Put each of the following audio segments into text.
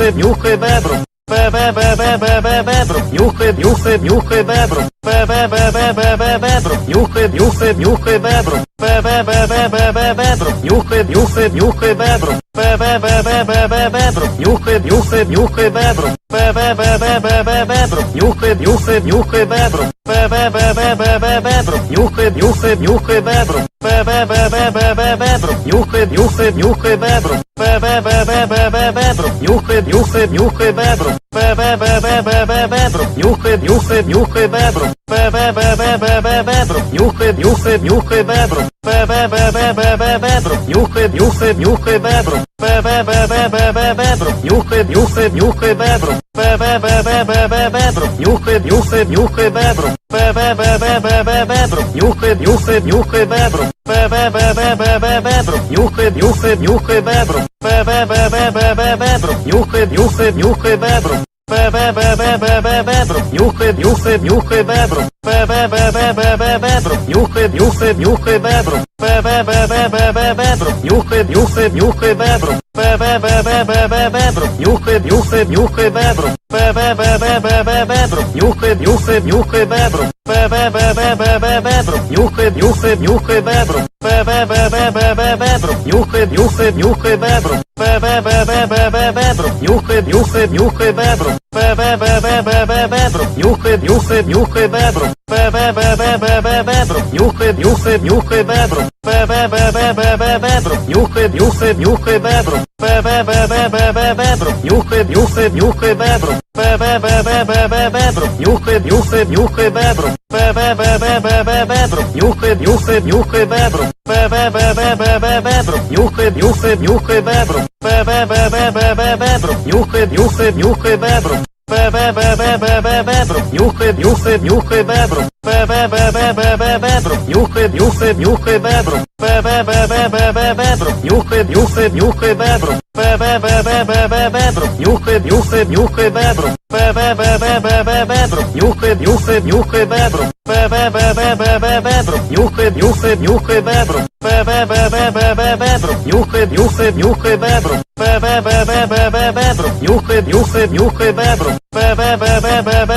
njuchy, njuchy bebru. Be be be be be be bebru. Njuchy, njuchy, njuchy bebru. Be be be be be be bebru. Njuchy, njuchy, njuchy bebru. Be be be be be be bebru. Njuchy, njuchy, njuchy bebru. Be be be be be be bebru. Njuchy, njuchy, njuchy bebru. Be be be be be be bebru. Njuchy, njuchy, njuchy bebru. Be be be be be be bebru. Njuchy, njuchy, njuchy bebru. Be be be be be be bebru. Njuchy, njuchy, njuchy bebru. Be be be be be be bebru. Njuchy, njuchy, njuchy bebru. Be be be be be be bebru. Njuchy, njuchy, njuchy bebru. Be be be be be be bebru. Njuchy, njuchy, njuchy bebru. Be be be be be be bebru. Njuchy, njuchy, njuchy bebru. Be be be be be be bebru. Njuchy, njuchy, njuchy bebru. Be be be be be be bebru. Njuchy, njuchy, njuchy bebru. Be be be be be be bebru. Njuchy, njuchy, njuchy bebru. Be be be be be be bebru. Njuchy, njuchy, njuchy bebru. Be be be be be be bebru. Njuchy, njuchy, njuchy bebru. Be be be be be be bebru. Njuchy, njuchy, njuchy bebru. Be be be be be be bebru. Njuchy, njuchy, njuchy bebru. Be be be be be be bebru. Njuchy, njuchy, njuchy bebru. Be be be be be be bebru. Njuchy, njuchy, njuchy bebru. Be be be be be be bebru. Njuchy, njuchy, njuchy bebru. Be be be be be be bebru. Njuchy, njuchy, njuchy bebru. Be be be be be be bebru. Njuchy, njuchy, njuchy bebru. Be be be be be be bebru. Njuchy, njuchy, njuchy bebru. Be be be be be be bebru. Njuchy, njuchy, njuchy bebru. Be be be be be be bebru. Njuchy, njuchy, njuchy bebru. Be be be be be be bebru. Njuchy, njuchy, njuchy bebru. Be be be be be be bebru. Njuchy, njuchy, njuchy bebru. Be be be be be be bebru. Njuchy, njuchy, njuchy bebru. Be be be be be be bebru. Njuchy, njuchy, njuchy bebru. Be be be be be be bebru. Njuchy, njuchy, njuchy bebru. Be be be be be be bebru. Njuchy, njuchy, njuchy bebru. Be be be be be be bebru. Njuchy, njuchy, njuchy bebru. Be be be be be be bebru. Njuchy, njuchy, njuchy bebru. Be be be be be be bebru. Njuchy, njuchy, njuchy bebru. Be be be be be be bebru. Njuchy, njuchy, njuchy bebru. Be be be be be be bebru. Njuchy, njuchy, njuchy bebru. Be be be be be be bebru. Njuchy, njuchy, njuchy bebru. Be be be be be be bebru. Njuchy, njuchy, njuchy bebru. Be be be be be be bebru. Njuchy, njuchy, njuchy bebru. Be be be be be be bebru. Njuchy, njuchy, njuchy bebru. Be be be be be be bebru. Njuchy, njuchy, njuchy bebru. Be be be be be be bebru. Njuchy, njuchy, njuchy bebru. Be be be be be be bebru. Njuchy, njuchy, njuchy bebru. Be be be be be be bebru. Njuchy, njuchy, njuchy bebru. Be be be be be be bebru.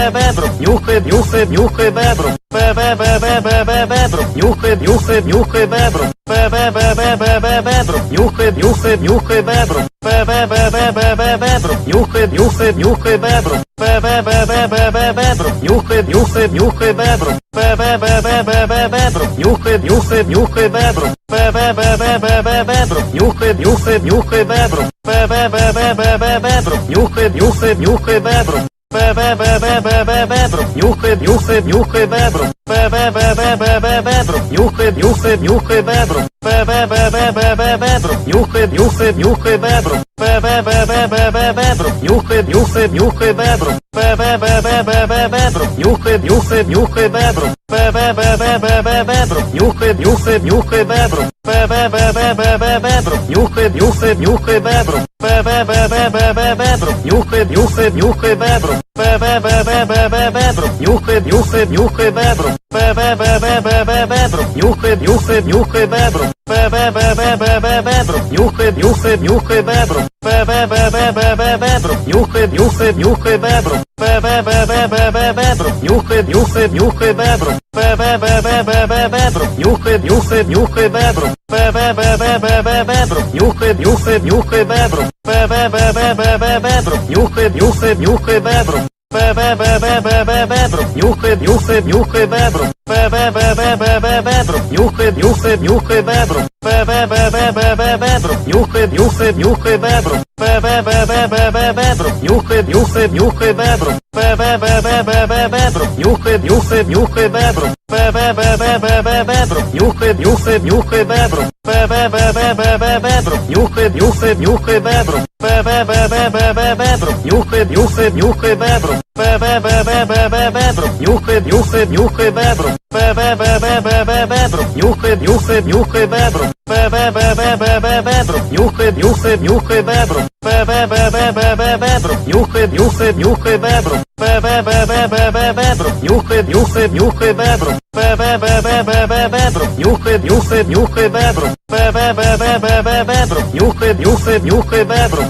Njuchy, njuchy, njuchy bebru. Be be be be be be bebru. Njuchy, njuchy, njuchy bebru. Be be be be be be bebru. Njuchy, njuchy, njuchy bebru. Be be be be be be bebru. Njuchy, njuchy, njuchy bebru. Be be be be be be bebru. Njuchy, njuchy, njuchy bebru. Be be be be be be bebru. Njuchy, njuchy, njuchy bebru. Be be be be be be bebru. Njuchy, njuchy, njuchy bebru. Be be be be be be bebru. Njuchy, njuchy, njuchy bebru. Be be be be be be bebru. Njuchy, njuchy, njuchy bebru. Be be be be be be bebru. Njuchy, njuchy, njuchy bebru. Be be be be be be bebru. Njuchy, njuchy, njuchy bebru. Be be be be be be bebru. Njuchy, njuchy, njuchy bebru. Be be be be be be bebru. Njuchy, njuchy, njuchy bebru. Be be be be be be bebru. Njuchy, njuchy, njuchy bebru. Be be be be be be bebru. Njuchy, njuchy, njuchy bebru. Be be be be be be bebru. Njuchy, njuchy, njuchy bebru. Be be be be be be bebru. Njuchy, njuchy, njuchy bebru. Be be be be be be bebru. Njuchy, njuchy, njuchy bebru. Be be be be be be bebru. Njuchy, njuchy, njuchy bebru. Be be be be be be bebru. Njuchy, njuchy, njuchy bebru. Be be be be be be bebru. Njuchy, njuchy, njuchy bebru. Be be be be be be bebru. Njuchy, njuchy, njuchy bebru. Be be be be be be bebru. Njuchy, njuchy, njuchy bebru. Be be be be be be bebru. Njuchy, njuchy, njuchy bebru. Be be be be be be bebru. Njuchy, njuchy, njuchy bebru. Be be be be be be bebru. Njuchy, njuchy, njuchy bebru. Be be be be be be bebru. Njuchy, njuchy, njuchy bebru. Be be be be be be bebru. Njuchy, njuchy, njuchy bebru. Be be be be be be bebru. Njuchy, njuchy, njuchy bebru. Be be be be be be bebru. Njuchy, njuchy, njuchy bebru. Be be be be be be bebru. Njuchy, njuchy, njuchy bebru. Be be be be be be bebru. Njuchy, njuchy, njuchy bebru. Be be be be be be bebru. Njuchy, njuchy, njuchy bebru. Be be be be be be bebru. Njuchy, njuchy, njuchy bebru.